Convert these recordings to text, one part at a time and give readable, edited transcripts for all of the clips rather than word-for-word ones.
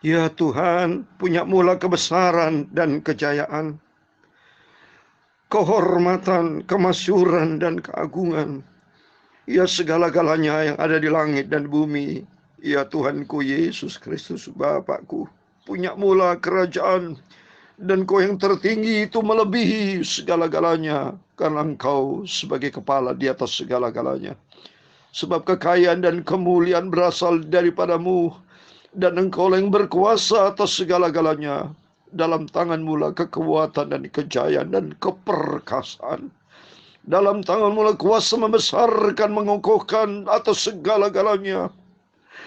Ya Tuhan, punya mula kebesaran dan kejayaan, kehormatan, kemasyuran, dan keagungan. Ya segala-galanya yang ada di langit dan bumi. Ya Tuhanku Yesus Kristus Bapakku, punya mula kerajaan, dan Kau yang tertinggi itu melebihi segala-galanya, karena Engkau sebagai kepala di atas segala-galanya. Sebab kekayaan dan kemuliaan berasal daripadamu, dan Engkau yang berkuasa atas segala-galanya. Dalam tangan-Mu lah kekuatan dan kejayaan dan keperkasaan. Dalam tangan-Mu lah kuasa membesarkan, mengokohkan atas segala-galanya.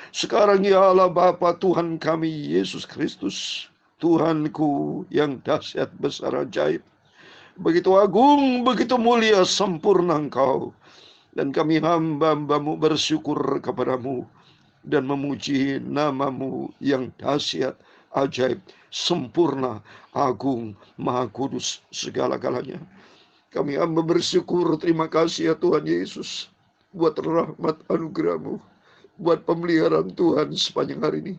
Sekarang ya Allah Bapa Tuhan kami Yesus Kristus, Tuhanku yang dahsyat besar ajaib, begitu agung, begitu mulia, sempurna Engkau. Dan kami hamba-Hamba-Mu bersyukur kepadamu dan memuji nama-Mu yang dahsyat, ajaib, sempurna, agung, maha kudus, segala-galanya. Kami hamba bersyukur, terima kasih ya Tuhan Yesus, buat rahmat anugerah-Mu, buat pemeliharaan Tuhan sepanjang hari ini.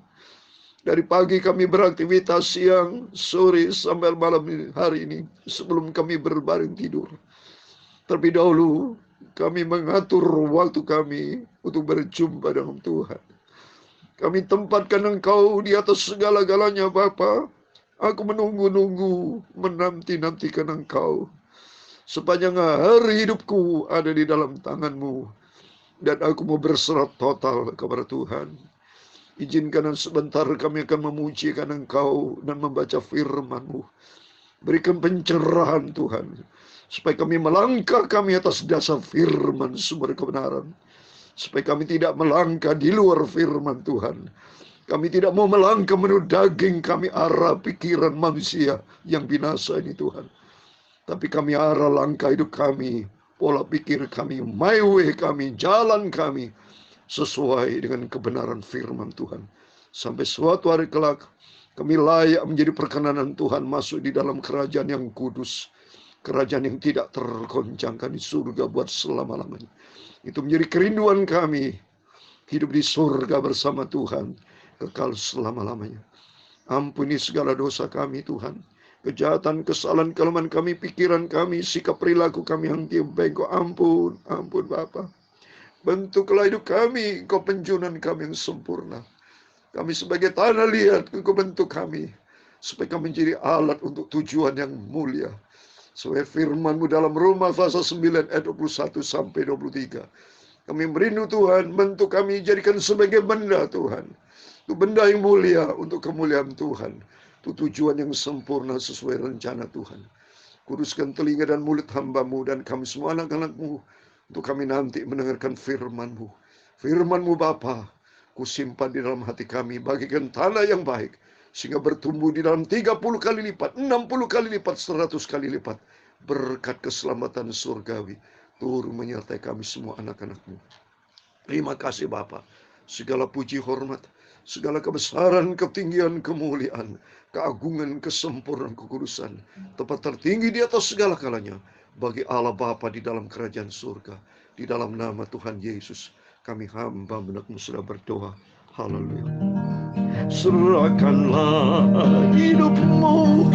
Dari pagi kami beraktivitas, siang, sore, sampai malam hari ini, sebelum kami berbaring tidur. Terlebih dahulu, kami mengatur waktu kami untuk berjumpa dengan Tuhan. Kami tempatkan Engkau di atas segala-galanya Bapa. Aku menunggu-nunggu, menanti-nantikan Engkau. Sepanjang hari hidupku ada di dalam tangan-Mu. Dan aku mau berserah total kepada Tuhan. Izinkan sebentar kami akan memujikan Engkau dan membaca firman-Mu. Berikan pencerahan Tuhan, supaya kami melangkah kami atas dasar firman sumber kebenaran. Supaya kami tidak melangkah di luar firman Tuhan. Kami tidak mau melangkah menurut daging kami, arah pikiran manusia yang binasa ini Tuhan. Tapi kami arah langkah hidup kami, pola pikir kami, my way kami, jalan kami, sesuai dengan kebenaran firman Tuhan. Sampai suatu hari kelak, kami layak menjadi perkenanan Tuhan masuk di dalam kerajaan yang kudus. Kerajaan yang tidak tergoncangkan di surga buat selama-lamanya. Itu menjadi kerinduan kami. Hidup di surga bersama Tuhan. Kekal selama-lamanya. Ampuni segala dosa kami Tuhan. Kejahatan, kesalahan, kelemahan kami, pikiran kami, sikap perilaku kami yang tiap Engkau ampun. Ampun Bapa. Bentuklah hidup kami, Engkau penjunan kami yang sempurna. Kami sebagai tanah liat, Engkau bentuk kami. Supaya kami menjadi alat untuk tujuan yang mulia. Sesuai firman-Mu dalam Roma pasal 9 ayat 21 sampai 23. Kami merindu Tuhan, bentuk kami jadikan sebagai benda Tuhan. Itu benda yang mulia untuk kemuliaan Tuhan. Itu tujuan yang sempurna sesuai rencana Tuhan. Kuduskan telinga dan mulut hamba-Mu dan kami semua anak-anak-Mu. Untuk kami nanti mendengarkan firman-Mu. Firman-Mu Bapa, kusimpan di dalam hati kami, bagikan tanah yang baik. Sehingga bertumbuh di dalam 30 kali lipat, 60 kali lipat, 100 kali lipat. Berkat keselamatan surgawi turun menyertai kami semua anak-anak-Mu. Terima kasih Bapa. Segala puji hormat, segala kebesaran, ketinggian, kemuliaan, keagungan, kesempurnaan, kekudusan, tempat tertinggi di atas segala kalanya bagi Allah Bapa di dalam kerajaan surga. Di dalam nama Tuhan Yesus kami hamba anak-Mu sudah berdoa. Haleluya. Serahkanlah hidupmu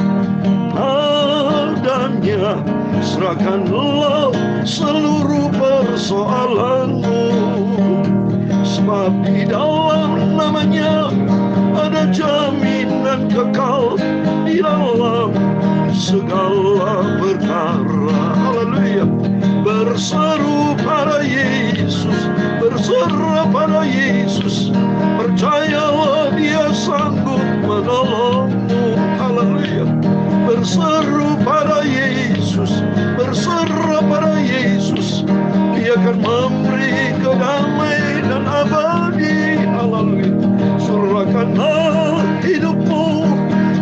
padanya, serahkanlah seluruh persoalanmu, sebab di dalam namanya ada jaminan kekal di dalam segala perkara. Haleluya. Berseru pada Yesus, berserah pada Yesus, percayalah Dia sanggup menolongmu. Haleluya. Berseru pada Yesus, berserah pada Yesus, Dia akan memberi kedamaian dan abadi. Haleluya. Serahkanlah hidupmu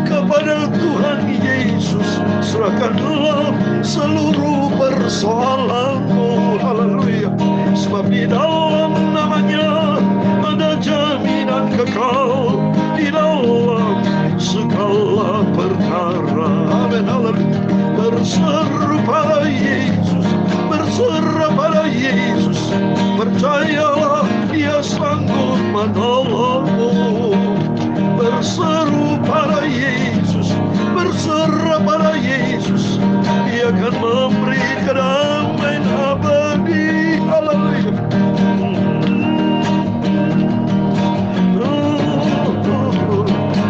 kepada Tuhan Yesus, serahkanlah seluruh persoalanmu. Haleluya. Sebab di dalam namanya ada jaminan kekal di dalam segala perkara. Amin. Haleluya. Berseru pada Yesus, berserah pada Yesus, percayalah Dia sanggup menolongmu. berseru pada Yesus, berserah pada Yesus. Dia akan memberi kedamaian abadi. Haleluya.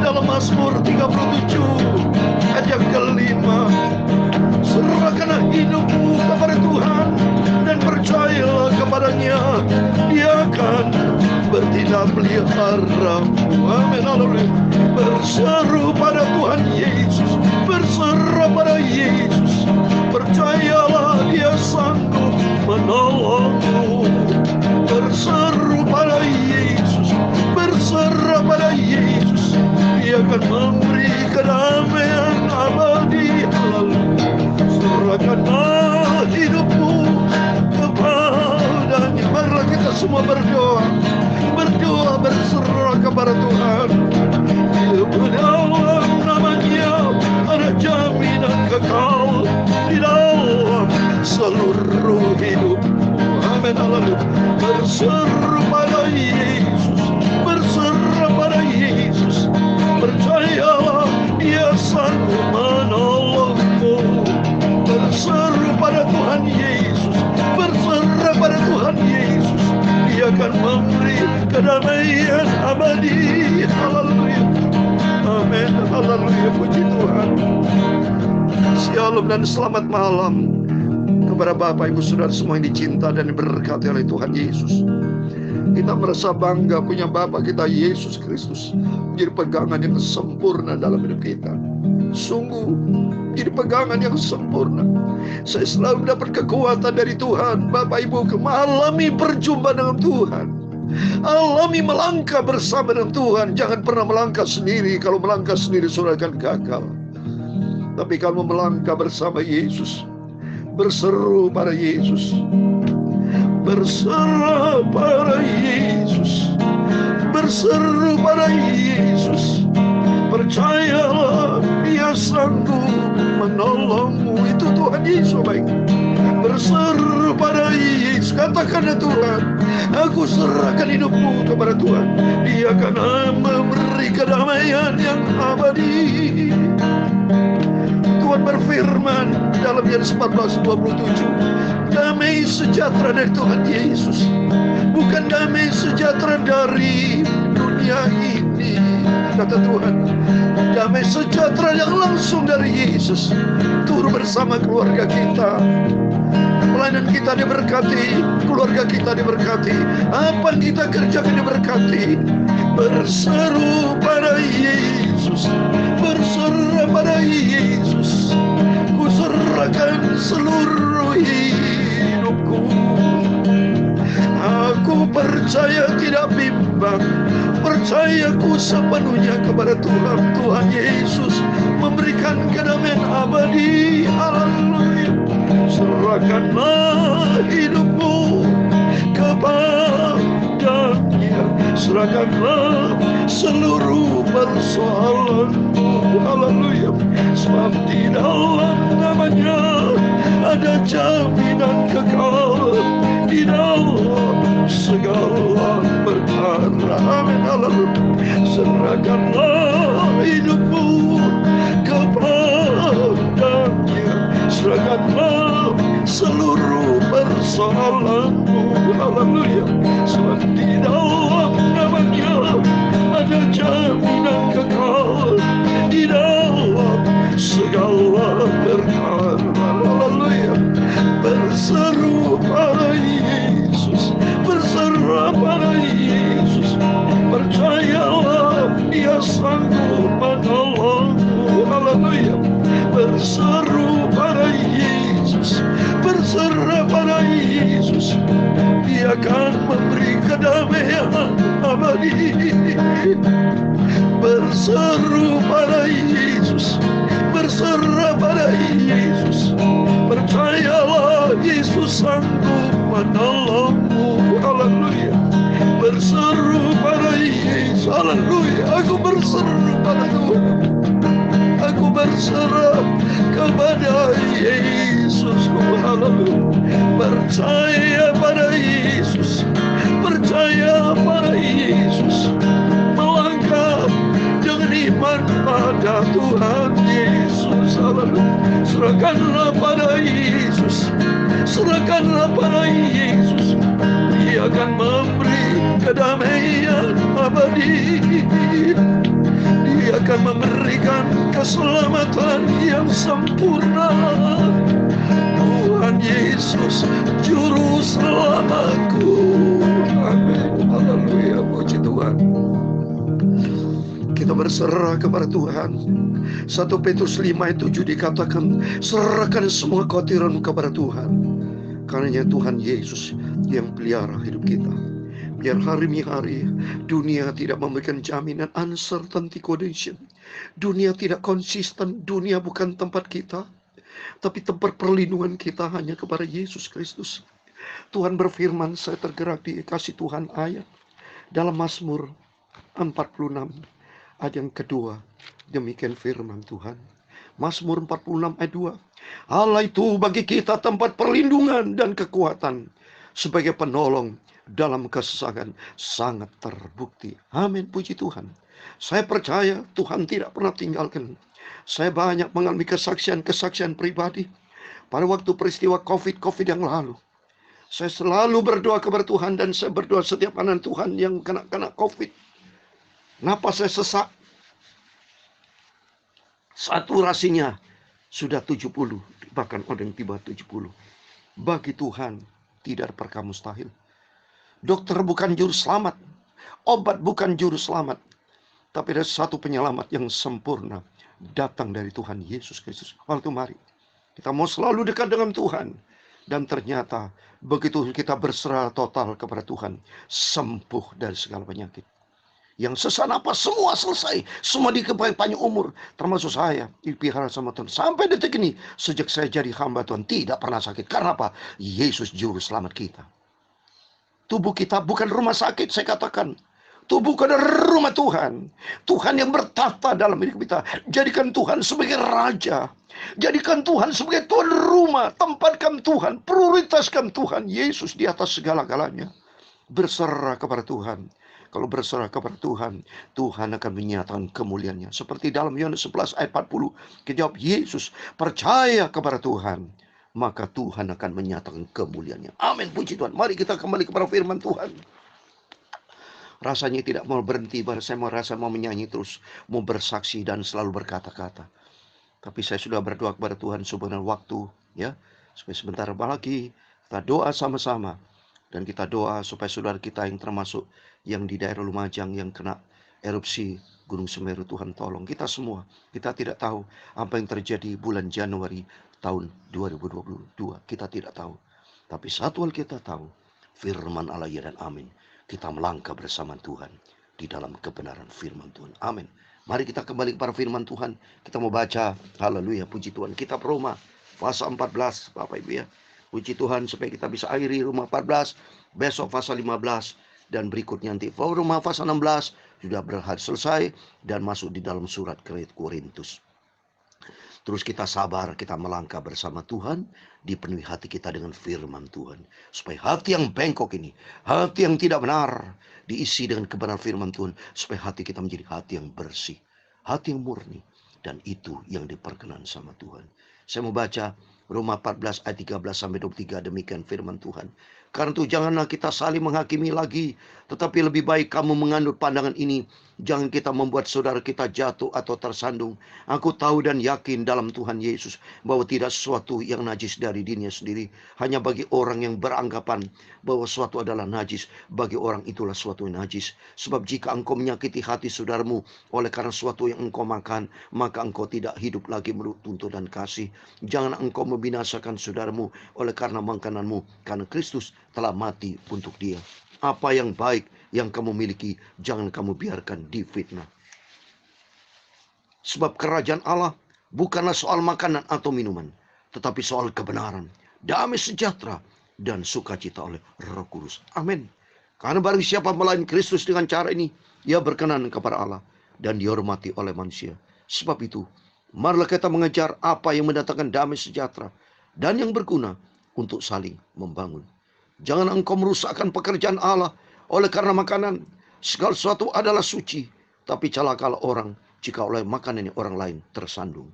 Dalam Mazmur 37 ayat yang kelima, serahkanlah hidupmu kepada Tuhan dan percayalah kepadanya, Dia akan bertindak peliharamu. Amin. Haleluya. Berseru pada Tuhan Yesus, berserah pada Yesus, percayalah Dia sanggup menolongmu. Berseru pada Yesus, berserah pada Yesus, Dia akan memberi kedamaian abadi. Haleluya. Serahkanlah hidupmu kepadanya. Marilah kita semua berdoa, berdoa berserah kepada Tuhan. Di dalam namanya ada jaminan kekal di dalam seluruh hidupmu. Amin. Haleluya. Berseru pada Yesus, berserah pada Yesus, percayalah Dia sanggup menolongmu. Berseru pada Tuhan Yesus, berserah pada Tuhan Yesus, Dia akan memberi kedamaian abadi. Haleluya. Amin. Haleluya. Puji Tuhan. Shalom dan selamat malam kepada Bapak Ibu Saudara semua yang dicinta dan diberkati oleh Tuhan Yesus. Kita merasa bangga punya Bapak kita Yesus Kristus menjadi pegangan yang sempurna dalam hidup kita. Sungguh menjadi pegangan yang sempurna. Saya selalu mendapat kekuatan dari Tuhan. Bapak Ibu mengalami perjumpaan dengan Tuhan, alami melangkah bersama dengan Tuhan. Jangan pernah melangkah sendiri. Kalau melangkah sendiri saudara akan gagal. Tapi kalau melangkah bersama Yesus, berseru pada Yesus, berserah pada Yesus, berseru pada Yesus, percayalah Dia sanggup menolongmu. Itu Tuhan Yesus baik. Berseru pada Yesus, katakan ya Tuhan, aku serahkan hidupmu kepada Tuhan. Dia akan memberi kedamaian yang abadi. Tuhan berfirman dalam Yohanes 14:27, damai sejahtera dari Tuhan Yesus, bukan damai sejahtera dari dunia ini, kata Tuhan. Damai sejahtera yang langsung dari Yesus turun bersama keluarga kita. Pelayanan kita diberkati, keluarga kita diberkati, apa yang kita kerjakan diberkati. Berseru pada Yesus, berserah pada Yesus, ku serahkan seluruh hidupku. Aku percaya tidak bimbang, percayaku sepenuhnya kepada Tuhan. Tuhan Yesus memberikan kedamaian abadi. Haleluya. Serahkanlah hidupmu kepadanya, serahkanlah seluruh persoalanmu. Haleluya. Sebab di dalam namanya ada jaminan kekal di dalam segala perkara. Amin. Haleluya. Serahkanlah hidupmu kepadanya, serahkanlah seluruh persoalanmu. Haleluya. Sebab di dalam namanya ada jaminan kekal di dalam segala perkara. Haleluya. Berseru pada Yesus, berserah pada Yesus, percayalah Dia sanggup menolongmu. Haleluya. Berseru pada Yesus, berserah pada Yesus, Dia akan memberi kedamaian abadi. Berseru pada Yesus, berserah pada Yesus, percayalah Yesus sanggup menolongmu. Haleluya. Berseru pada Yesus. Haleluya. Aku berseru pada Tuhan, aku berserah kepada Yesus. Haleluya. Percaya pada Yesus, percaya pada Yesus, melangkah dengan Serahkanlah pada Yesus. Serahkanlah pada Yesus. Dia akan memberi kedamaian abadi. Dia akan memberikan keselamatan yang sempurna. Tuhan Yesus, Juru Selamatku. Amin. Haleluya, puji Tuhan. Kita berserah kepada Tuhan. 1 Petrus 5 ayat 7 dikatakan, serahkan semua kekhawatiranmu kepada Tuhan. Karena Tuhan Yesus yang pelihara hidup kita. Biar hari demi hari dunia tidak memberikan jaminan, uncertainty condition. Dunia tidak konsisten, dunia bukan tempat kita. Tapi tempat perlindungan kita hanya kepada Yesus Kristus. Tuhan berfirman, saya tergerak dikasih Tuhan ayat dalam Mazmur 46 ayat yang kedua. Demikian firman Tuhan. Mazmur 46 ayat 2. Allah itu bagi kita tempat perlindungan dan kekuatan, sebagai penolong dalam kesesakan sangat terbukti. Amin, puji Tuhan. Saya percaya Tuhan tidak pernah tinggalkan. Saya banyak mengalami kesaksian pribadi pada waktu peristiwa COVID yang lalu. Saya selalu berdoa kepada Tuhan, dan saya berdoa setiap anak Tuhan yang kena COVID. Napas saya sesak. Saturasinya sudah 70, bahkan ada yang tiba 70. Bagi Tuhan tidak ada perkara mustahil. Dokter bukan juru selamat, obat bukan juru selamat, tapi ada satu penyelamat yang sempurna, datang dari Tuhan Yesus Kristus. Oleh itu mari kita mau selalu dekat dengan Tuhan. Dan ternyata begitu kita berserah total kepada Tuhan, sembuh dari segala penyakit. Yang sesak napas semua selesai, semua dikepai panjang umur, termasuk saya dipelihara sama Tuhan sampai detik ini. Sejak saya jadi hamba Tuhan tidak pernah sakit. Karena apa? Yesus juru selamat kita. Tubuh kita bukan rumah sakit, saya katakan. Tubuh kita rumah Tuhan. Tuhan yang bertata dalam hidup kita. Jadikan Tuhan sebagai raja. Jadikan Tuhan sebagai tuan rumah. Tempatkan Tuhan, prioritaskan Tuhan Yesus di atas segala-galanya. Berserah kepada Tuhan. Kalau berserah kepada Tuhan, Tuhan akan menyatakan kemuliaannya. Seperti dalam Yohanes 11 ayat 40, dijawab Yesus, percaya kepada Tuhan, maka Tuhan akan menyatakan kemuliaannya. Amin, puji Tuhan. Mari kita kembali kepada firman Tuhan. Rasanya tidak mau berhenti, saya mau menyanyi terus, mau bersaksi dan selalu berkata-kata. Tapi saya sudah berdoa kepada Tuhan sebenarnya waktu, ya, supaya sebentar lagi kita doa sama-sama. Dan kita doa supaya saudara kita yang termasuk yang di daerah Lumajang yang kena erupsi Gunung Semeru, Tuhan tolong kita semua. Kita tidak tahu apa yang terjadi bulan Januari tahun 2022. Kita tidak tahu. Tapi satu hal kita tahu, firman Allah ya dan amin. Kita melangkah bersama Tuhan di dalam kebenaran firman Tuhan. Amin. Mari kita kembali kepada firman Tuhan. Kita mau baca, haleluya, puji Tuhan. Kitab Roma pasal 14, Bapak Ibu ya. Puji Tuhan supaya kita bisa akhiri Roma 14, besok pasal 15, dan berikutnya nanti Roma pasal 16 sudah berhasil selesai dan masuk di dalam surat Korintus. Terus kita sabar, kita melangkah bersama Tuhan, dipenuhi hati kita dengan firman Tuhan. Supaya hati yang bengkok ini, hati yang tidak benar, diisi dengan kebenaran firman Tuhan. Supaya hati kita menjadi hati yang bersih, hati yang murni. Dan itu yang diperkenan sama Tuhan. Saya mau baca Roma 14 ayat 13 sampai 23, demikian firman Tuhan. Karena itu janganlah kita saling menghakimi lagi, tetapi lebih baik kamu menganut pandangan ini. Jangan kita membuat saudara kita jatuh atau tersandung. Aku tahu dan yakin dalam Tuhan Yesus bahwa tidak sesuatu yang najis dari dirinya sendiri. Hanya bagi orang yang beranggapan bahwa sesuatu adalah najis, bagi orang itulah sesuatu yang najis. Sebab jika engkau menyakiti hati saudaramu oleh karena sesuatu yang engkau makan, maka engkau tidak hidup lagi menurut tuntunan kasih. Jangan engkau membinasakan saudaramu oleh karena makananmu, karena Kristus telah mati untuk dia. Apa yang baik yang kamu miliki, jangan kamu biarkan difitnah. Sebab kerajaan Allah bukanlah soal makanan atau minuman, tetapi soal kebenaran, damai sejahtera, dan sukacita oleh Roh Kudus. Amin. Karena barang siapa melayani Kristus dengan cara ini, ia berkenan kepada Allah dan dihormati oleh manusia. Sebab itu, marilah kita mengejar apa yang mendatangkan damai sejahtera dan yang berguna untuk saling membangun. Jangan engkau merusakkan pekerjaan Allah oleh karena makanan. Segala sesuatu adalah suci, tapi celakalah orang jika oleh makanannya orang lain tersandung.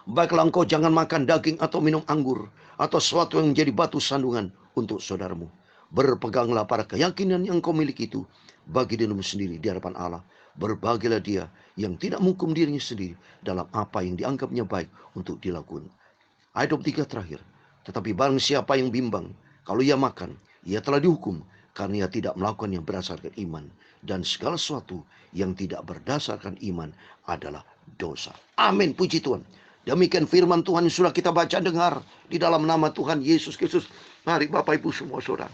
Baiklah engkau jangan makan daging atau minum anggur, atau sesuatu yang menjadi batu sandungan untuk saudaramu. Berpeganglah pada keyakinan yang kau miliki itu bagi dirimu sendiri di hadapan Allah. Berbahagialah dia yang tidak menghukum dirinya sendiri dalam apa yang dianggapnya baik untuk dilakukan. Ayat 23 terakhir. Tetapi barang siapa yang bimbang, kalau ia makan, ia telah dihukum, karena ia tidak melakukan yang berdasarkan iman. Dan segala sesuatu yang tidak berdasarkan iman adalah dosa. Amin, puji Tuhan. Demikian firman Tuhan yang sudah kita baca dengar di dalam nama Tuhan Yesus Kristus. Mari Bapak Ibu semua saudara,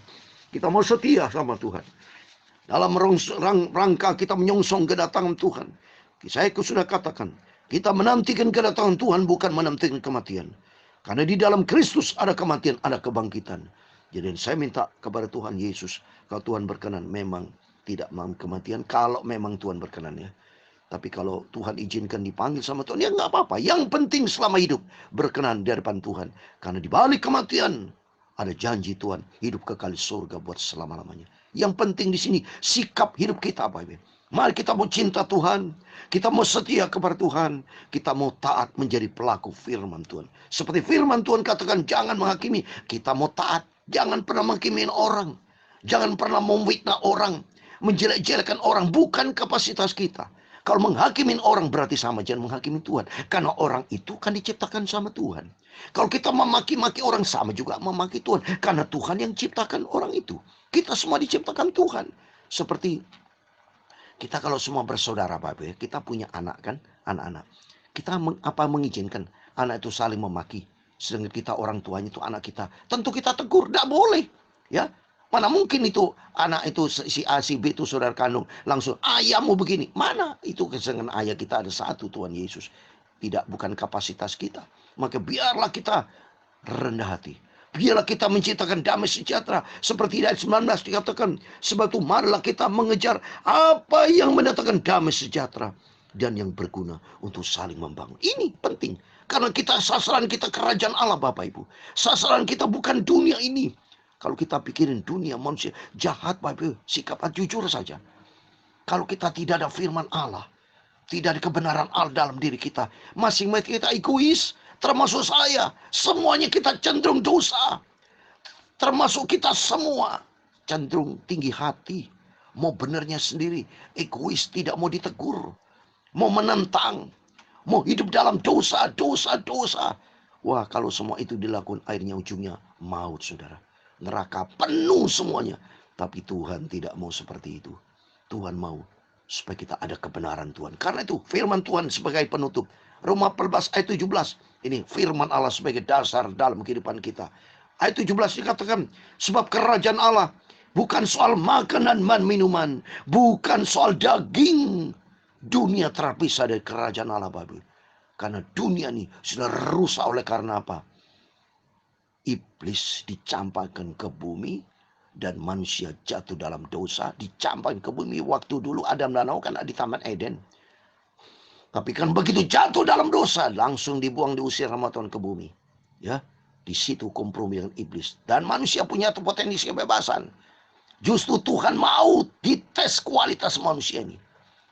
kita mau setia sama Tuhan. Dalam rangka kita menyongsong kedatangan Tuhan. Saya sudah katakan, kita menantikan kedatangan Tuhan bukan menantikan kematian. Karena di dalam Kristus ada kematian, ada kebangkitan. Jadi saya minta kepada Tuhan Yesus, kalau Tuhan berkenan, memang tidak mau kematian, kalau memang Tuhan berkenan ya. Tapi kalau Tuhan izinkan dipanggil sama Tuhan, ya nggak apa-apa. Yang penting selama hidup berkenan di hadapan Tuhan. Karena di balik kematian ada janji Tuhan hidup kekal di surga buat selama-lamanya. Yang penting di sini sikap hidup kita apa? Mari kita mau cinta Tuhan, kita mau setia kepada Tuhan, kita mau taat menjadi pelaku firman Tuhan. Seperti firman Tuhan katakan, jangan menghakimi, kita mau taat, jangan pernah menghakimi orang, jangan pernah memfitnah orang, menjelek-jelekan orang, bukan kapasitas kita. Kalau menghakimi orang berarti sama, jangan menghakimi Tuhan. Karena orang itu kan diciptakan sama Tuhan. Kalau kita memaki-maki orang, sama juga memaki Tuhan. Karena Tuhan yang ciptakan orang itu. Kita semua diciptakan Tuhan. Seperti kita kalau semua bersaudara Bapak, kita punya anak kan, anak-anak. Kita mengizinkan anak itu saling memaki. Sedangkan kita orang tuanya itu anak kita. Tentu kita tegur, tidak boleh. Ya, mana mungkin itu anak itu si A, si B itu saudara kandung. Langsung, ayahmu begini. Mana itu kesenangan ayah kita ada satu Tuhan Yesus. Tidak, bukan kapasitas kita. Maka biarlah kita rendah hati. Biarlah kita menciptakan damai sejahtera. Seperti ayat 19 dikatakan. Sebab itu marilah kita mengejar apa yang mendatangkan damai sejahtera. Dan yang berguna untuk saling membangun. Ini penting. Karena sasaran kita kerajaan Allah Bapak Ibu. Sasaran kita bukan dunia ini. Kalau kita pikirin dunia manusia jahat Bapak Ibu. Sikap jujur saja. Kalau kita tidak ada firman Allah. Tidak ada kebenaran Allah dalam diri kita. Masing-masing kita egois. Termasuk saya. Semuanya kita cenderung dosa. Termasuk kita semua. Cenderung tinggi hati. Mau benernya sendiri. Egois, tidak mau ditegur. Mau menentang. Mau hidup dalam dosa. Wah, kalau semua itu dilakukan, akhirnya ujungnya maut saudara. Neraka penuh semuanya. Tapi Tuhan tidak mau seperti itu. Tuhan mau supaya kita ada kebenaran Tuhan. Karena itu firman Tuhan sebagai penutup. Roma 14 ayat 17. Ini firman Allah sebagai dasar dalam kehidupan kita. Ayat 17 dikatakan, sebab kerajaan Allah bukan soal makanan dan minuman, bukan soal daging. Dunia terpisah dari kerajaan Allah Bapak. Karena dunia ini sudah rusak oleh karena apa? Iblis dicampakkan ke bumi dan manusia jatuh dalam dosa, dicampakkan ke bumi. Waktu dulu Adam dan Hawa kan di Taman Eden. Tapi kan begitu jatuh dalam dosa, langsung dibuang, diusir sama Tuhan ke bumi. Ya, di situ kompromi dengan iblis. Dan manusia punya potensi kebebasan. Justru Tuhan mau dites kualitas manusia ini.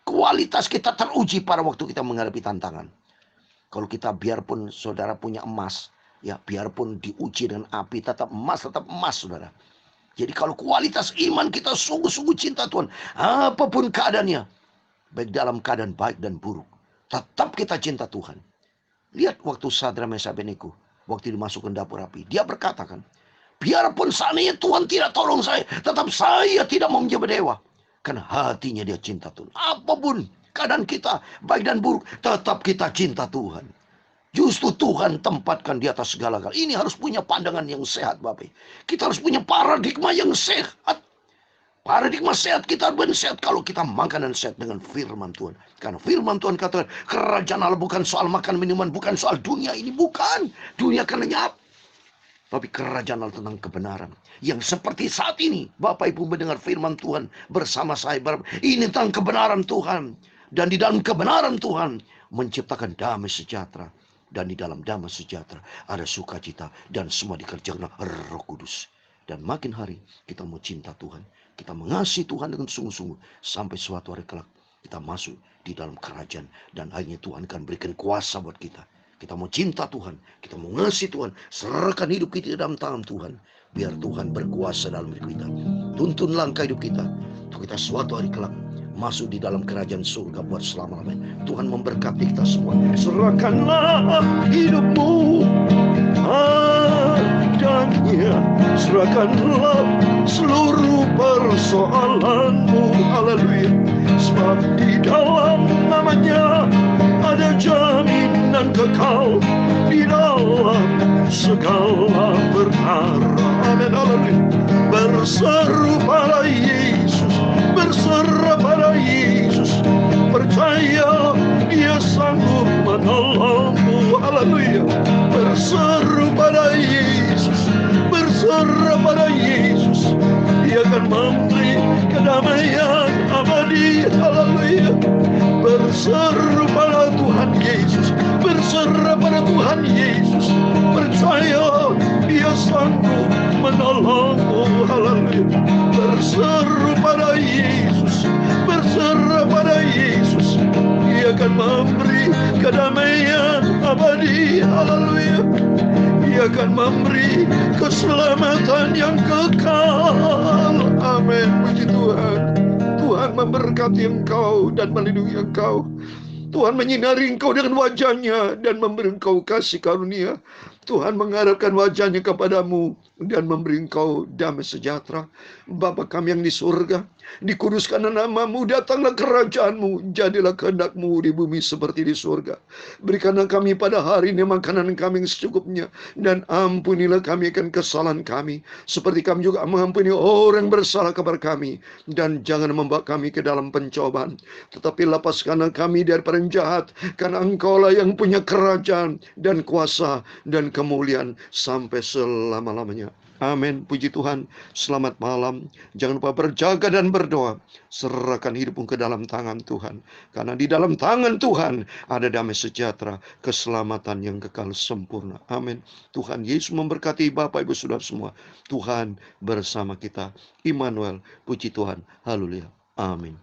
Kualitas kita teruji pada waktu kita menghadapi tantangan. Kalau kita biarpun saudara punya emas, ya biarpun diuji dengan api, tetap emas saudara. Jadi kalau kualitas iman kita sungguh-sungguh cinta Tuhan, apapun keadaannya, baik dalam keadaan baik dan buruk, tetap kita cinta Tuhan. Lihat waktu Sadrak Mesak Abednego, waktu dimasukkan dapur api, dia berkata kan, biarpun seandainya Tuhan tidak tolong saya, tetap saya tidak mau menjadi dewa. Karena hatinya dia cinta Tuhan. Apapun keadaan kita, baik dan buruk, tetap kita cinta Tuhan. Justru Tuhan tempatkan di atas segala-galanya. Ini harus punya pandangan yang sehat Bapak. Kita harus punya paradigma yang sehat. Paradigma sehat kita harus sehat kalau kita makan dan sehat dengan firman Tuhan. Karena firman Tuhan katakan kerajaan Allah bukan soal makan minuman, bukan soal dunia ini, bukan. Dunia akan lenyap. Tapi kerajaan Allah tentang kebenaran. Yang seperti saat ini Bapak Ibu mendengar firman Tuhan bersama saya. Ini tentang kebenaran Tuhan. Dan di dalam kebenaran Tuhan menciptakan damai sejahtera. Dan di dalam damai sejahtera ada sukacita. Dan semua dikerjakan Roh Kudus. Dan makin hari kita mau cinta Tuhan. Kita mengasihi Tuhan dengan sungguh-sungguh. Sampai suatu hari kelak kita masuk di dalam kerajaan. Dan akhirnya Tuhan akan berikan kuasa buat kita. Kita mau cinta Tuhan, kita mau ngasih Tuhan, serahkan hidup kita dalam tangan Tuhan. Biar Tuhan berkuasa dalam hidup kita. Tuntun langkah hidup kita, untuk kita suatu hari kelak masuk di dalam kerajaan surga buat selama-lamanya. Tuhan memberkati kita semua. Serahkanlah hidupmu adanya, serahkanlah seluruh persoalanmu. Haleluya. Sebab di dalam namanya ada jaminan kekal di dalam segala perkara. Amin. Haleluya. Berseru pada Yesus, berserah pada Yesus, percaya Dia sanggup menolongmu. Haleluya. Berseru pada Yesus, berserah pada Yesus, Dia akan memberi kedamaian abadi. Haleluya. Berseru pada Tuhan Yesus, berserah pada Tuhan Yesus, percaya Dia sanggup menolongmu. Haleluya. Berseru pada Yesus, berserah pada Yesus, Dia akan memberi kedamaian abadi. Haleluya. Dia akan memberi keselamatan yang kekal. Amin. Puji Tuhan. Tuhan memberkati engkau dan melindungi engkau. Tuhan menyinari engkau dengan wajah-Nya dan memberi engkau kasih karunia. Tuhan mengharapkan wajah-Nya kepadamu dan memberi engkau damai sejahtera. Bapa kami yang di surga, dikuduskan namamu, datanglah kerajaan-Mu, jadilah kehendak-Mu di bumi seperti di surga. Berikanlah kami pada hari ini makanan kami yang secukupnya, dan ampunilah kami akan kesalahan kami, seperti kami juga mengampuni orang yang bersalah kepada kami. Dan jangan membawa kami ke dalam pencobaan, tetapi lepaskanlah kami daripada yang jahat, karena Engkaulah yang punya kerajaan dan kuasa dan kemuliaan sampai selama-lamanya. Amin. Puji Tuhan. Selamat malam. Jangan lupa berjaga dan berdoa. Serahkan hidupmu ke dalam tangan Tuhan. Karena di dalam tangan Tuhan ada damai sejahtera, keselamatan yang kekal sempurna. Amin. Tuhan Yesus memberkati Bapak Ibu Saudara semua. Tuhan bersama kita. Immanuel. Puji Tuhan. Haleluya. Amin.